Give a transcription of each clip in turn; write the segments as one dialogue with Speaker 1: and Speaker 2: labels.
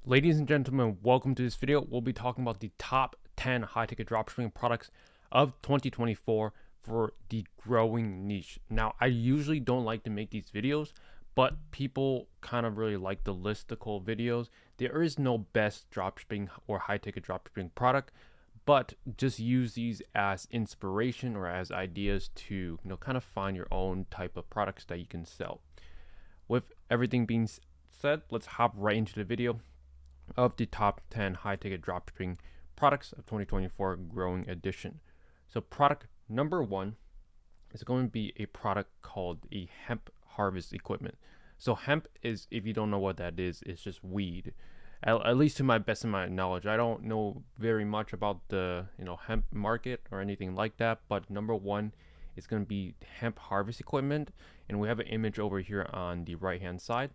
Speaker 1: Ladies and gentlemen, welcome to this video. We'll be talking about the top 10 high-ticket dropshipping products of 2024 for the growing niche. Now, I usually don't like to make these videos, but people kind of really like the listicle videos. There is no best dropshipping or high-ticket dropshipping product, but just use these as inspiration or as ideas to, kind of find your own type of products that you can sell. With everything being said, let's hop right into the video of the top 10 high-ticket dropshipping products of 2024 growing edition. So product number one is going to be a product called a hemp harvest equipment. So hemp is, if you don't know what that is, it's just weed. At least to my best of my knowledge, I don't know very much about the hemp market or anything like that. But number one is going to be hemp harvest equipment, and we have an image over here on the right hand side.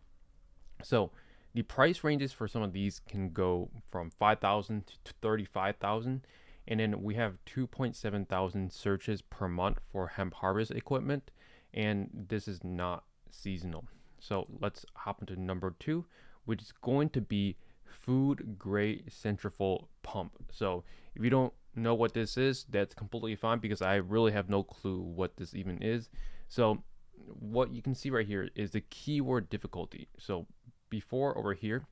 Speaker 1: So the price ranges for some of these can go from 5,000 to 35,000, and then we have 2.7 thousand searches per month for hemp harvest equipment, and this is not seasonal. So let's hop into number two, which is going to be food grade centrifugal pump. So if you don't know what this is, that's completely fine because I really have no clue what this even is. So what you can see right here is the keyword difficulty. So before over here,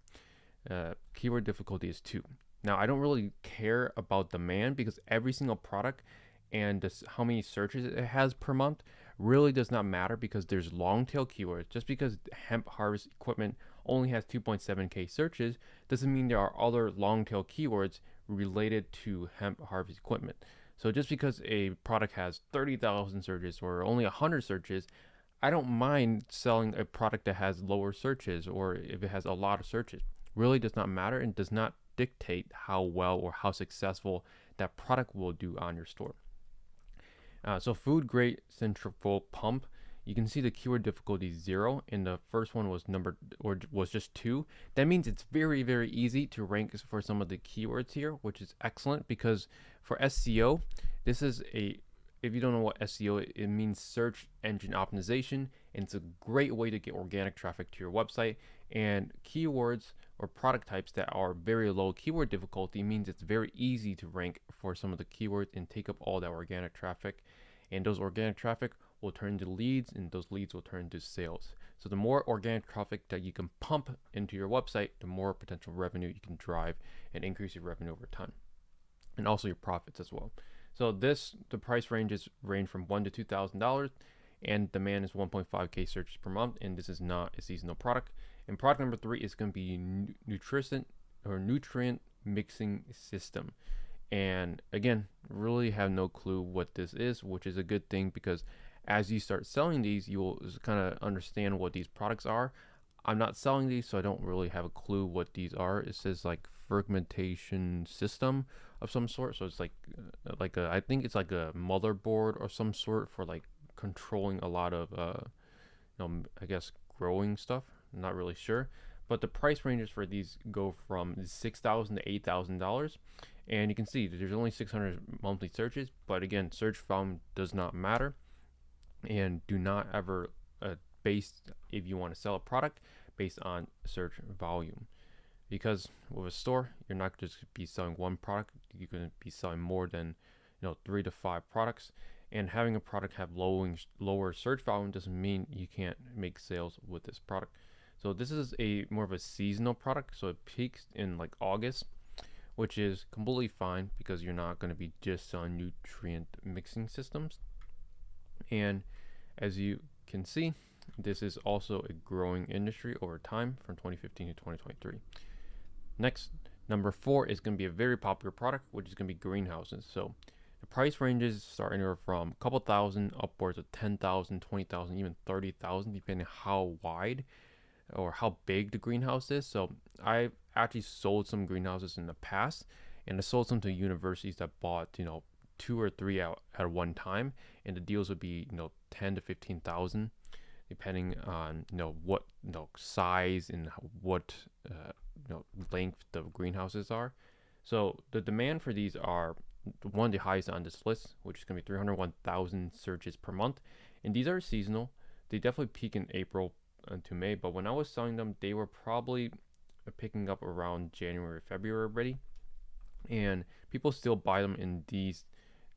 Speaker 1: keyword difficulty is 2. Now I don't really care about demand because every single product and how many searches it has per month really does not matter because there's long tail keywords. Just because hemp harvest equipment only has 2.7k searches doesn't mean there are other long tail keywords related to hemp harvest equipment. So just because a product has 30,000 searches or only 100 searches, I don't mind selling a product that has lower searches, or if it has a lot of searches. Really does not matter and does not dictate how well or how successful that product will do on your store. So food grade centrifugal pump, you can see the keyword difficulty 0, and the first one was just 2. That means it's very, very easy to rank for some of the keywords here, which is excellent because for SEO, this is if you don't know what SEO is, it means search engine optimization, and it's a great way to get organic traffic to your website. And keywords or product types that are very low keyword difficulty means it's very easy to rank for some of the keywords and take up all that organic traffic. And those organic traffic will turn into leads, and those leads will turn into sales. So the more organic traffic that you can pump into your website, the more potential revenue you can drive and increase your revenue over time, and also your profits as well. So the price ranges range from $1,000 to $2,000, and demand is 1.5k searches per month, and this is not a seasonal product. And product number 3 is going to be nutrient mixing system. And again, really have no clue what this is, which is a good thing because as you start selling these, you will kind of understand what these products are. I'm not selling these, so I don't really have a clue what these are. It says like fermentation system of some sort. So it's I think it's like a motherboard or some sort for like controlling a lot of, I guess growing stuff. I'm not really sure. But the price ranges for these go from $6,000 to $8,000. And you can see that there's only 600 monthly searches. But again, search volume does not matter. And do not ever if you want to sell a product based on search volume, because with a store you're not just be selling one product, you're going to be selling more than 3 to 5 products, and having a product have lower search volume doesn't mean you can't make sales with this product. So this is more of a seasonal product, so it peaks in like August, which is completely fine because you're not going to be just selling nutrient mixing systems. And as you can see, this is also a growing industry over time from 2015 to 2023. Next, number 4 is going to be a very popular product, which is going to be greenhouses. So the price ranges start anywhere from a couple thousand upwards of 10,000, 20,000, even 30,000, depending on how wide or how big the greenhouse is. So I've actually sold some greenhouses in the past, and I sold some to universities that bought 2 or 3 out at one time, and the deals would be 10 to 15,000. Depending on what size and what length the greenhouses are. So the demand for these are one of the highest on this list, which is going to be 301,000 searches per month, and these are seasonal. They definitely peak in April to May, but when I was selling them, they were probably picking up around January, February already, and people still buy them in these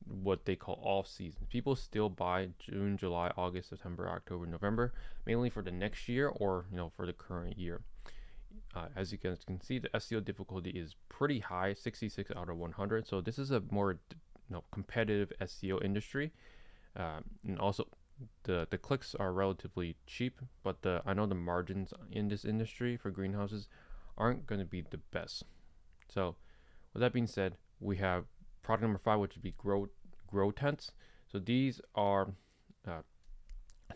Speaker 1: what they call off seasons. People still buy June, July, August, September, October, November, mainly for the next year or for the current year. As you guys can see, the SEO difficulty is pretty high, 66 out of 100. So this is a more competitive SEO industry, and also the clicks are relatively cheap. But I know the margins in this industry for greenhouses aren't going to be the best. So with that being said, we have product number 5, which would be grow tents. So these are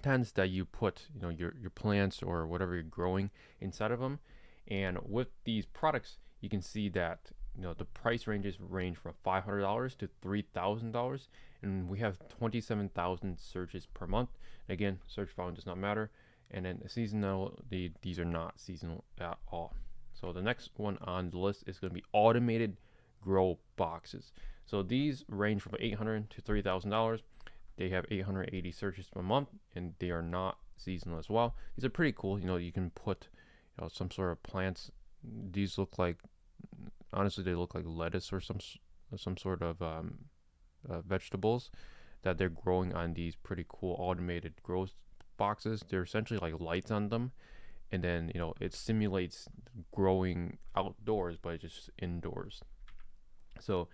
Speaker 1: tents that you put your plants or whatever you're growing inside of them. And with these products, you can see that the price ranges range from $500 to $3,000, and we have 27,000 searches per month. Again, search volume does not matter. And then seasonal, these are not seasonal at all. So the next one on the list is going to be automated grow boxes. So these range from $800 to $3,000. They have 880 searches per month, and they are not seasonal as well. These are pretty cool. You can put some sort of plants. These look like, honestly, they look like lettuce or some sort of vegetables that they're growing on these pretty cool automated grow boxes. They're essentially like lights on them, and then it simulates growing outdoors, but it's just indoors. So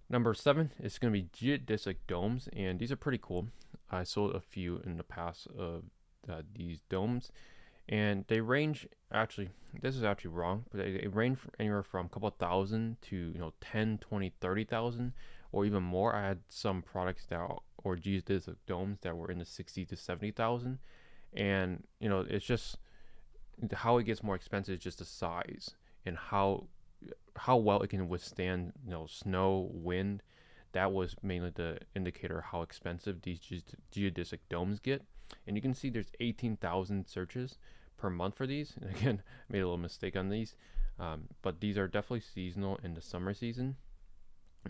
Speaker 1: number 7 is going to be geodesic domes, and these are pretty cool. I sold a few in the past of these domes, and they range, actually this is actually wrong, but they range anywhere from a couple thousand to 10, 20, 30,000 or even more. I had some products or geodesic domes that were in the 60 to 70,000, and it's just how it gets more expensive is just the size and how well it can withstand snow, wind. That was mainly the indicator of how expensive these geodesic domes get. And you can see there's 18,000 searches per month for these. And again, I made a little mistake on these, but these are definitely seasonal in the summer season.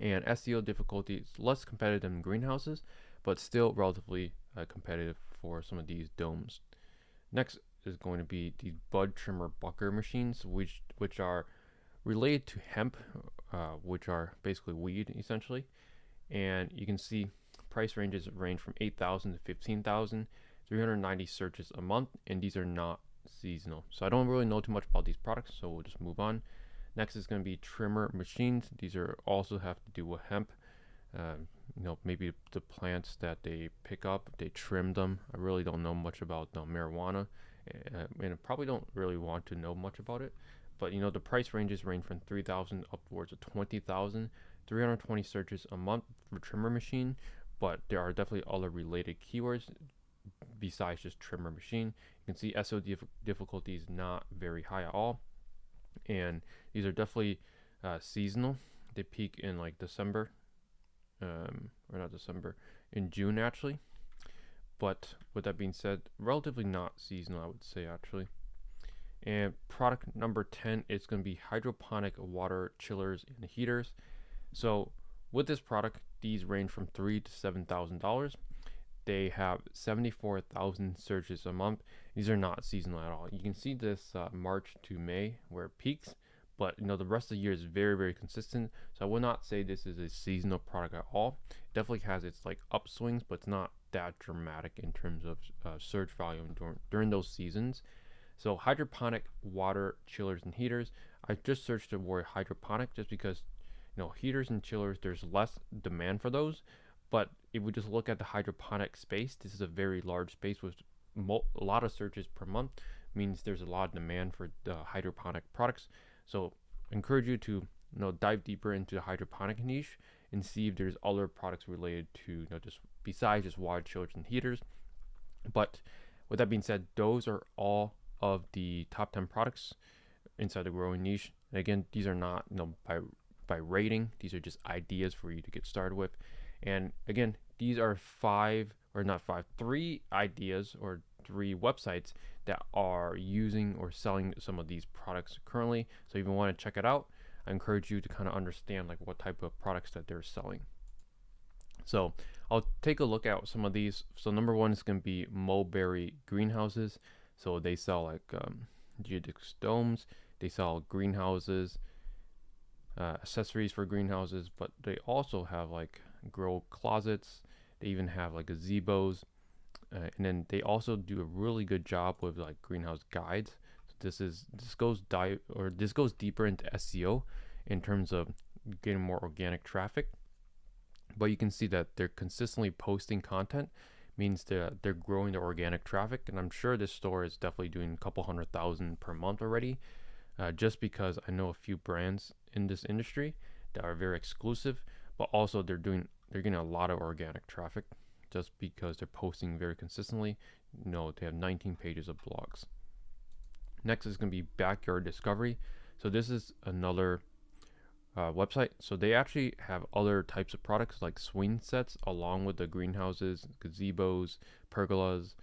Speaker 1: And SEO difficulty is less competitive than greenhouses, but still relatively competitive for some of these domes. Next is going to be the bud trimmer bucker machines, which are related to hemp, which are basically weed essentially. And you can see price ranges range from 8,000 to 15,000, 390 searches a month, and these are not seasonal. So I don't really know too much about these products, so we'll just move on. Next is going to be trimmer machines. These are also have to do with hemp. Maybe the plants that they pick up, they trim them. I really don't know much about marijuana, and I probably don't really want to know much about it. But the price ranges range from 3,000 upwards of 20,000, 320 searches a month for trimmer machine. But there are definitely other related keywords besides just trimmer machine. You can see SEO difficulty is not very high at all, and these are definitely seasonal. They peak in like December, or not December, in June actually. But with that being said, relatively not seasonal, I would say actually. And product number 10 is going to be hydroponic water chillers and heaters. So with this product, these range from $3,000 to $7,000. They have 74,000 searches a month. These are not seasonal at all. You can see this March to May where it peaks, but the rest of the year is very, very consistent. So I would not say this is a seasonal product at all. It definitely has its like upswings, but it's not that dramatic in terms of search volume during those seasons. So hydroponic water chillers and heaters. I just searched the word hydroponic just because heaters and chillers, there's less demand for those. But if we just look at the hydroponic space, this is a very large space with a lot of searches per month, means there's a lot of demand for the hydroponic products. So I encourage you to dive deeper into the hydroponic niche and see if there's other products related to just besides just water chillers and heaters. But with that being said, those are all of the top 10 products inside the growing niche. And again, these are not by rating. These are just ideas for you to get started with. And again, these are three ideas or 3 websites that are using or selling some of these products currently. So if you want to check it out, I encourage you to kind of understand like what type of products that they're selling. So I'll take a look at some of these. So number 1 is going to be Mulberry Greenhouses. So they sell like geodesic domes. They sell greenhouses, accessories for greenhouses, but they also have like grow closets. They even have like gazebos, and then they also do a really good job with like greenhouse guides. So this goes deeper into SEO in terms of getting more organic traffic. But you can see that they're consistently posting content, means that they're growing their organic traffic, and I'm sure this store is definitely doing a couple 100,000 per month already. Just because I know a few brands in this industry that are very exclusive, but also they're getting a lot of organic traffic just because they're posting very consistently. They have 19 pages of blogs. Next is going to be Backyard Discovery. So this is another website. So they actually have other types of products like swing sets along with the greenhouses, gazebos, pergolas,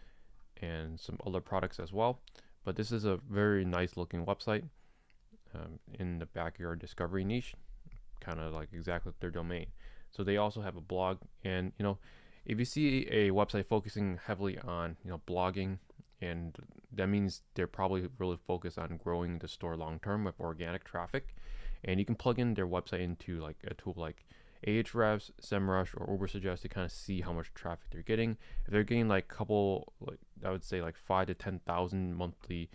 Speaker 1: and some other products as well. But this is a very nice looking website in the backyard discovery niche, kind of like exactly their domain. So they also have a blog, and if you see a website focusing heavily on blogging, and that means they're probably really focused on growing the store long term with organic traffic. And you can plug in their website into like a tool like Ahrefs, SEMrush, or Ubersuggest to kind of see how much traffic they're getting. If they're getting like I would say like 5 to 10,000 monthly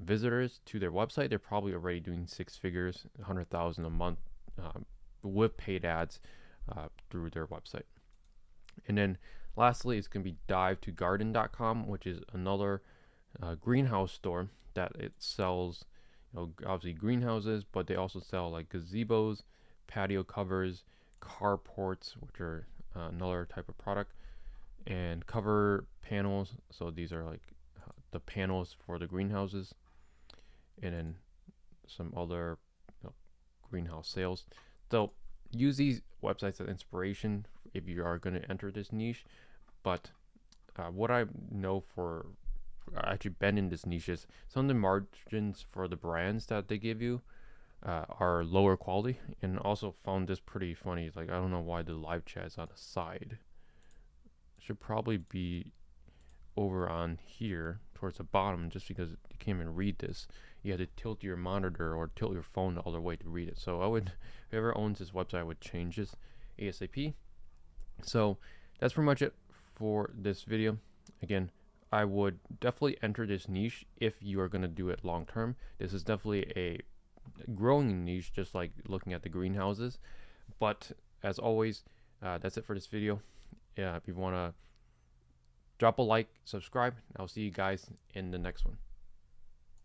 Speaker 1: visitors to their website, they're probably already doing six figures, 100,000 a month with paid ads through their website. And then lastly, it's going to be divetogarden.com, which is another greenhouse store that it sells, obviously greenhouses, but they also sell like gazebos, patio covers, carports, which are another type of product, and cover panels. So these are like the panels for the greenhouses, and then some other greenhouse sales. So use these websites as inspiration if you are going to enter this niche. But what I know for actually been in this niche is some of the margins for the brands that they give you are lower quality, and also found this pretty funny. Like, I don't know why the live chat is on the side. Should probably be over on here towards the bottom, just because you can't even read this. You have to tilt your monitor or tilt your phone the other way to read it. So I would, whoever owns this website, I would change this ASAP. So that's pretty much it for this video. Again, I would definitely enter this niche if you are going to do it long term. This is definitely a growing niche, just like looking at the greenhouses. But as always, that's it for this video. If you want to drop a like, subscribe, I'll see you guys in the next one.